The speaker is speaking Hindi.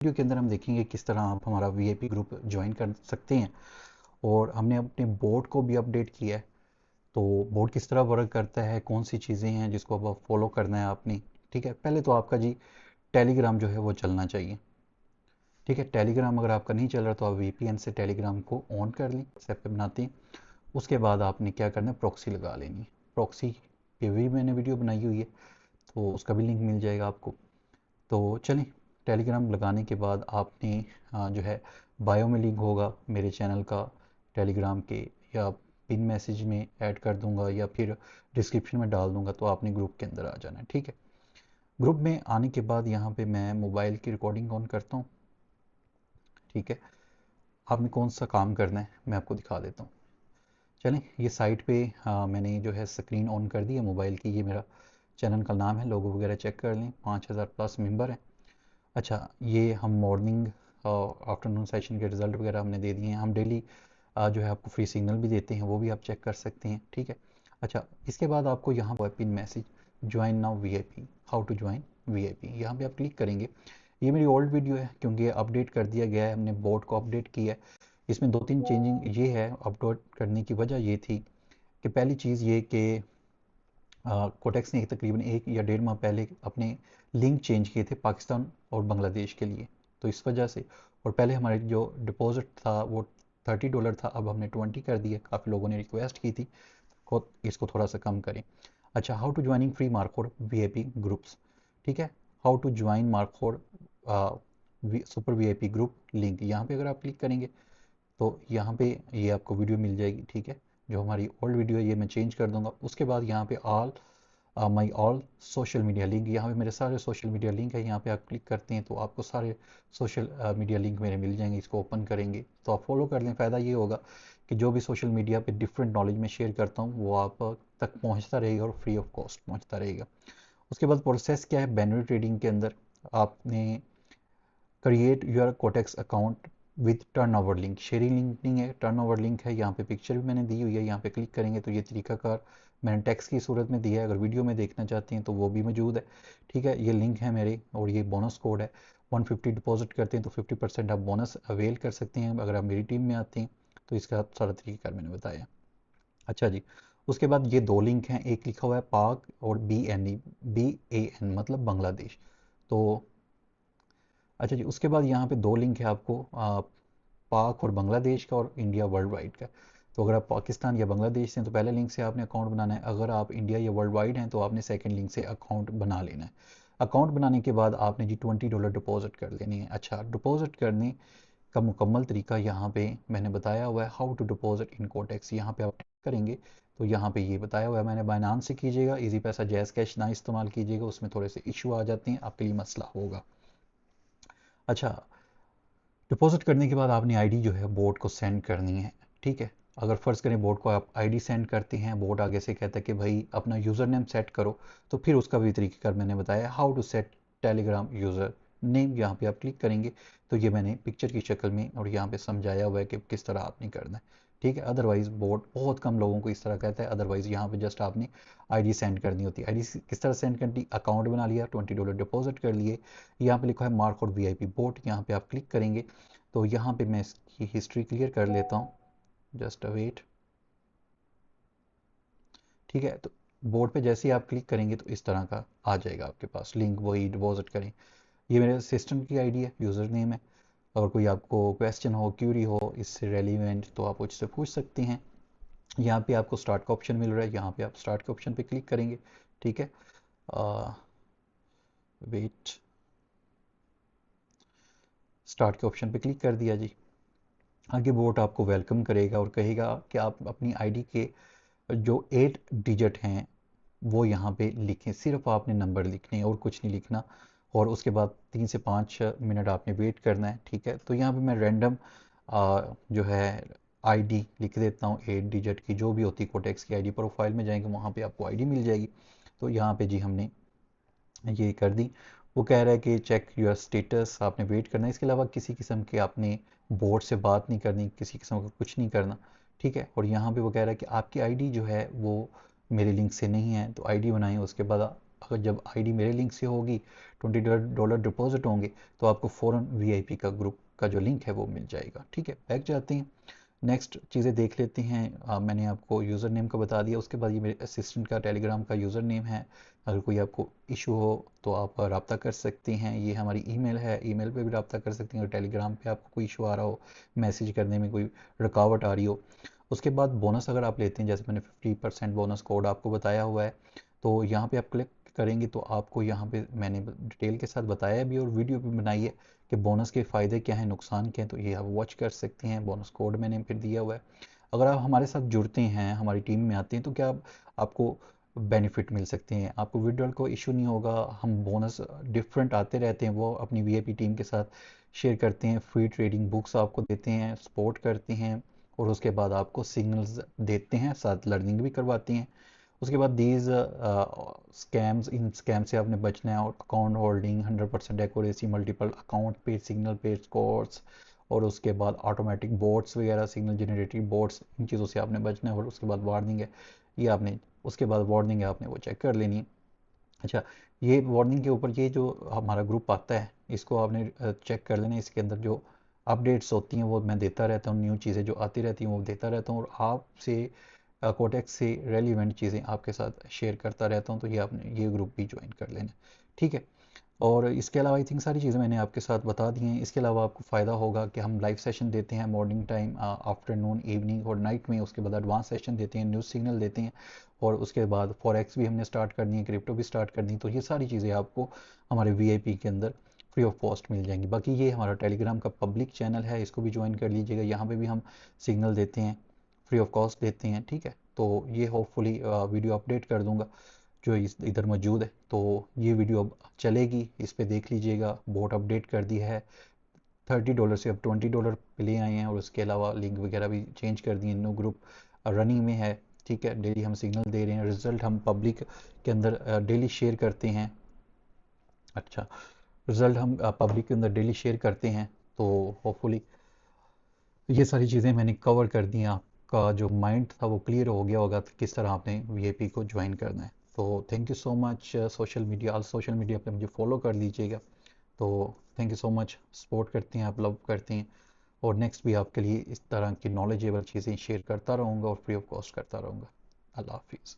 वीडियो के अंदर हम देखेंगे किस तरह आप हमारा वीआईपी ग्रुप ज्वाइन कर सकते हैं और हमने अपने बोर्ड को भी अपडेट किया है। तो बोर्ड किस तरह वर्क करता है, कौन सी चीज़ें हैं जिसको अब फॉलो करना है आपने। ठीक है, पहले तो आपका जी टेलीग्राम जो है वो चलना चाहिए। ठीक है, टेलीग्राम अगर आपका नहीं चल रहा तो आप वीपीएन से टेलीग्राम को ऑन कर लें, व्हाट्सएप पे बनाते हैं। उसके बाद आपने क्या करना है, प्रॉक्सी लगा लेनी है। प्रॉक्सी की भी मैंने वीडियो बनाई हुई है, तो उसका भी लिंक मिल जाएगा आपको। तो चलें, टेलीग्राम लगाने के बाद आपने जो है बायो में लिंक होगा मेरे चैनल का टेलीग्राम के, या पिन मैसेज में ऐड कर दूंगा या फिर डिस्क्रिप्शन में डाल दूंगा, तो आपने ग्रुप के अंदर आ जाना है। ठीक है, ग्रुप में आने के बाद यहाँ पे मैं मोबाइल की रिकॉर्डिंग ऑन करता हूँ। ठीक है, आपने कौन सा काम करना है मैं आपको दिखा देता हूँ। चलें, ये साइट पे मैंने जो है स्क्रीन ऑन कर दी है मोबाइल की। ये मेरा चैनल का नाम है, लोगो वगैरह चेक कर लें, 5000 प्लस मेंबर हैं। अच्छा, ये हम मॉर्निंग और आफ्टरनून सेशन के रिज़ल्ट वगैरह हमने दे दिए हैं। हम डेली जो है आपको फ्री सिग्नल भी देते हैं, वो भी आप चेक कर सकते हैं। ठीक है, अच्छा, इसके बाद आपको यहाँ पर pin message join now VIP, how to join VIP, यहाँ पे आप क्लिक करेंगे। ये मेरी ओल्ड वीडियो है क्योंकि ये अपडेट कर दिया गया है, हमने बोर्ड को अपडेट किया है। इसमें 2-3 चेंजिंग ये है, अपडेट करने की वजह ये थी कि पहली चीज़ ये कि कोटेक्स ने तकरीबन 1 या 1.5 माह पहले अपने लिंक चेंज किए थे पाकिस्तान और बांग्लादेश के लिए। तो इस वजह से, और पहले हमारे जो डिपॉजिट था वो $30 था, अब हमने 20 कर दिया। काफ़ी लोगों ने रिक्वेस्ट की थी को इसको थोड़ा सा कम करें। अच्छा, how to joining free Markod VIP groups. ठीक है, how to join Markod super VIP group link, यहाँ पे अगर आप क्लिक करेंगे तो यहाँ पे ये आपको वीडियो मिल जाएगी। ठीक है, जो हमारी ओल्ड वीडियो है ये मैं चेंज कर दूंगा। उसके बाद यहाँ पे all my all social media link, यहाँ पे मेरे सारे सोशल मीडिया लिंक है। यहाँ पे आप क्लिक करते हैं तो आपको सारे सोशल मीडिया लिंक मेरे मिल जाएंगे। इसको ओपन करेंगे तो आप फॉलो कर लें। फ़ायदा ये होगा कि जो भी सोशल मीडिया पे डिफरेंट नॉलेज में शेयर करता हूँ वो आप तक पहुँचता रहेगा और फ्री ऑफ कॉस्ट पहुँचता रहेगा। उसके बाद प्रोसेस क्या है, बैनरी ट्रेडिंग के अंदर आपने create your Quotex account with turn over link, sharing link नहीं है, टर्न ओवर लिंक है। यहाँ पे पिक्चर भी मैंने दी हुई है, यहाँ पे क्लिक करेंगे तो ये तरीकाकार मैंने टेक्स्ट की सूरत में दिया है। अगर वीडियो में देखना चाहते हैं तो वो भी मौजूद है। ठीक है, ये लिंक है मेरे, और ये बोनस कोड है। 150 डिपॉजिट करते हैं तो 50% आप बोनस अवेल कर सकते हैं अगर आप मेरी टीम में आते हैं। तो इसका सारा तरीका मैंने बताया। अच्छा जी, उसके बाद ये 2 लिंक हैं, एक लिखा हुआ है पाक और BAN मतलब बांग्लादेश। तो अच्छा जी, उसके बाद यहाँ पे 2 लिंक है आपको, पाक और बांग्लादेश का और इंडिया वर्ल्ड वाइड का। तो अगर आप पाकिस्तान या बांग्लादेश से हैं तो पहले लिंक से आपने अकाउंट बनाना है। अगर आप इंडिया या वर्ल्ड वाइड हैं तो आपने सेकंड लिंक से अकाउंट बना लेना है। अकाउंट बनाने के बाद आपने जी $20 डिपॉजिट कर लेनी है। अच्छा, डिपॉजिट करने का मुकम्मल तरीका यहाँ पे मैंने बताया हुआ है, how to deposit in Quotex. यहाँ पे आप करेंगे तो यहाँ पे ये बताया हुआ है, मैंने बाइनांस से कीजिएगा, इजी पैसा जैज़ कैश ना इस्तेमाल कीजिएगा, उसमें थोड़े से इशू आ जाते हैं, आपके लिए मसला होगा। अच्छा, डिपॉजिट करने के बाद आपने आईडी जो है बोर्ड को सेंड करनी है। ठीक है, अगर फ़र्ज़ करें बोर्ड को आप आईडी सेंड करते हैं, बोर्ड आगे से कहता है कि भाई अपना यूज़र नेम सेट करो, तो फिर उसका भी तरीका मैंने बताया, how to set Telegram username. यहाँ पे आप क्लिक करेंगे तो ये मैंने पिक्चर की शक्ल में और यहाँ पे समझाया हुआ है कि किस तरह आपने करना है। ठीक है, अदरवाइज़ बोर्ड बहुत कम लोगों को इस तरह कहता है। अदरवाइज़ यहाँ पे जस्ट आपने आईडी सेंड करनी होती है। आईडी किस तरह सेंड करनी, अकाउंट बना लिया, $20 डिपॉजिट कर लिए, यहाँ पे लिखा है मार्क और वीआईपी बोर्ड, यहाँ पे आप क्लिक करेंगे तो यहाँ पे मैं इसकी हिस्ट्री क्लियर कर लेता हूँ, जस्ट वेट। ठीक है, तो बोर्ड पे जैसे ही आप क्लिक करेंगे तो इस तरह का आ जाएगा आपके पास लिंक, वही डिपॉजिट करें। ये मेरे सिस्टम की आईडी है, यूज़र नेम है। अगर कोई आपको क्वेश्चन हो, क्यूरी हो इससे रेलिवेंट, तो आप मुझसे पूछ सकते हैं। यहाँ पे आपको स्टार्ट का ऑप्शन मिल रहा है, यहाँ पे आप स्टार्ट के ऑप्शन पे क्लिक करेंगे। ठीक है, वेट, स्टार्ट के ऑप्शन पे क्लिक कर दिया जी। आगे बोर्ड आपको वेलकम करेगा और कहेगा कि आप अपनी आईडी के जो 8 डिजिट हैं वो यहाँ पे लिखें। सिर्फ आपने नंबर लिखने हैं और कुछ नहीं लिखना, और उसके बाद 3 से 5 मिनट आपने वेट करना है। ठीक है, तो यहाँ पे मैं रैंडम जो है आईडी लिख देता हूँ, 8 डिजिट की जो भी होती है कोटेक्स की आईडी। प्रोफाइल में जाएंगे वहाँ पे आपको आईडी मिल जाएगी। तो यहाँ पे जी हमने ये कर दी। वो कह रहा है कि चेक योर स्टेटस, आपने वेट करना है। इसके अलावा किसी किस्म के आपने बोर्ड से बात नहीं करनी, किसी किस्म का कुछ नहीं करना। ठीक है, और यहाँ पे वो कह रहा है कि आपकी आईडी जो है वो मेरे लिंक से नहीं है, तो आईडी बनाएं। उसके बाद अगर जब आईडी मेरे लिंक से होगी, $20 डिपॉजिट होंगे, तो आपको फ़ौरन वीआईपी का ग्रुप का जो लिंक है वो मिल जाएगा। ठीक है, बैक जाते हैं, नेक्स्ट चीज़ें देख लेते हैं। मैंने आपको यूज़र नेम का बता दिया, उसके बाद ये मेरे असिस्टेंट का टेलीग्राम का यूज़र नेम है। अगर कोई आपको इशू हो तो आप रब्ता कर सकते हैं। ये हमारी ईमेल है, ईमेल पे भी रब्ता कर सकते हैं। और टेलीग्राम पे आपको कोई इशू आ रहा हो, मैसेज करने में कोई रुकावट आ रही हो। उसके बाद बोनस अगर आप लेते हैं, जैसे मैंने 50% बोनस कोड आपको बताया हुआ है, तो यहाँ पे आप क्लिक करेंगे तो आपको यहाँ पे मैंने डिटेल के साथ बताया भी और वीडियो भी बनाई है कि बोनस के फ़ायदे क्या हैं, नुकसान क्या हैं, तो ये आप वॉच कर सकते हैं। बोनस कोड मैंने फिर दिया हुआ है। अगर आप हमारे साथ जुड़ते हैं, हमारी टीम में आते हैं, तो क्या आपको बेनिफिट मिल सकते हैं, आपको विड्रॉल को इशू नहीं होगा। हम बोनस डिफरेंट आते रहते हैं, वो अपनी वीआईपी टीम के साथ शेयर करते हैं। फ्री ट्रेडिंग बुक्स आपको देते हैं, सपोर्ट करते हैं, और उसके बाद आपको सिग्नल्स देते हैं, साथ लर्निंग भी करवाती हैं। उसके बाद दीज स्कैम्स, इन स्कैम से आपने बचना है। और account holding, 100% accuracy, multiple account पे सिग्नल पे स्कोर्स, और उसके बाद ऑटोमेटिक बोट्स वगैरह, सिग्नल जनरेटिव बोट्स, इन चीज़ों से आपने बचना है। और उसके बाद वार्निंग है, ये आपने, उसके बाद वार्निंग है, आपने वो चेक कर लेनी है। अच्छा, ये वार्निंग के ऊपर ये जो हमारा ग्रुप आता है, इसको आपने चेक कर लेना। इसके अंदर जो अपडेट्स होती हैं वो मैं देता रहता हूँ, न्यू चीज़ें जो आती रहती हैं वो देता रहता हूँ, और आपसे कोटेक्स से रेलिवेंट चीज़ें आपके साथ शेयर करता रहता हूँ। तो ये आपने ये ग्रुप भी ज्वाइन कर लेना, ठीक है। और इसके अलावा आई थिंक सारी चीज़ें मैंने आपके साथ बता दी हैं। इसके अलावा आपको फ़ायदा होगा कि हम लाइव सेशन देते हैं मॉर्निंग टाइम, आफ्टरनून, इवनिंग और नाइट में। उसके बाद एडवांस सेशन देते हैं, न्यूज़ सिग्नल देते हैं, और उसके बाद फॉरेक्स भी हमने स्टार्ट करनी है, क्रिप्टो भी स्टार्ट करनी है। तो ये सारी चीज़ें आपको हमारे वीआईपी के अंदर फ्री ऑफ कॉस्ट मिल जाएंगी। बाकी ये हमारा टेलीग्राम का पब्लिक चैनल है, इसको भी ज्वाइन कर लीजिएगा। यहाँ पे भी हम सिग्नल देते हैं, फ्री ऑफ कॉस्ट देते हैं, ठीक है। तो ये होपफुली वीडियो अपडेट कर दूंगा जो इधर मौजूद है। तो ये वीडियो अब चलेगी, इस पे देख लीजिएगा। बोट अपडेट कर दी है, $30 से अब $20 पे ले आए हैं, और उसके अलावा लिंक वगैरह भी चेंज कर दिए। न्यू ग्रुप रनिंग में है, ठीक है। डेली हम सिग्नल दे रहे हैं, रिजल्ट हम पब्लिक के अंदर डेली शेयर करते हैं। अच्छा, रिजल्ट हम पब्लिक के अंदर डेली शेयर करते हैं। तो होपफुली ये सारी चीज़ें मैंने कवर कर दी हैं। आपका जो माइंड था वो क्लियर हो गया होगा कि किस तरह आपने वीआईपी को ज्वाइन करना है। तो thank you so much. Social media, all social media पे मुझे फॉलो कर लीजिएगा। तो thank you so much, support करते हैं आप, लव करते हैं। और नेक्स्ट भी आपके लिए इस तरह की नॉलेजेबल चीज़ें शेयर करता रहूँगा और फ्री ऑफ कॉस्ट करता रहूँगा। अल्लाह हाफिज़।